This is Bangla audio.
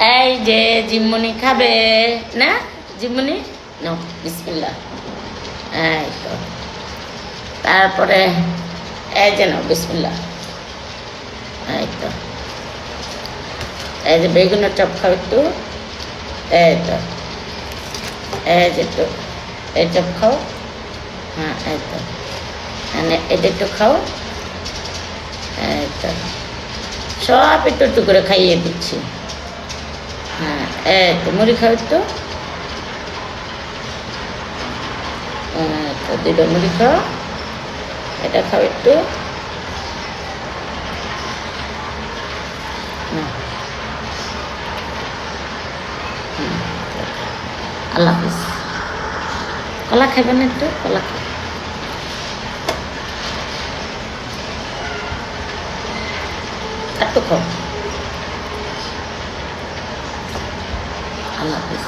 এই যে জিম্মনি খাবে না, জিম্মনি নো বিসমিল্লাহ। এই তো তারপরে এই যে নাও বিসমিল্লাহ। এই তো এই যে বেগুনের চপ খাও একটু। এই তো এই যে একটু এই চপ খাও। হ্যাঁ এই তো মানে এটা একটু খাও। এই তো সব একটু একটু করে খাইয়ে দিচ্ছি। হ্যাঁ এই তো মুড়ি খাও একটু। তো দুটো মুড়ি খাও, এটা খাও একটু। আল্লাহ হাফিজ। কলা খাবেন একটু, কলা খাও। একটু খাও। আল্লাহ হাফিজ।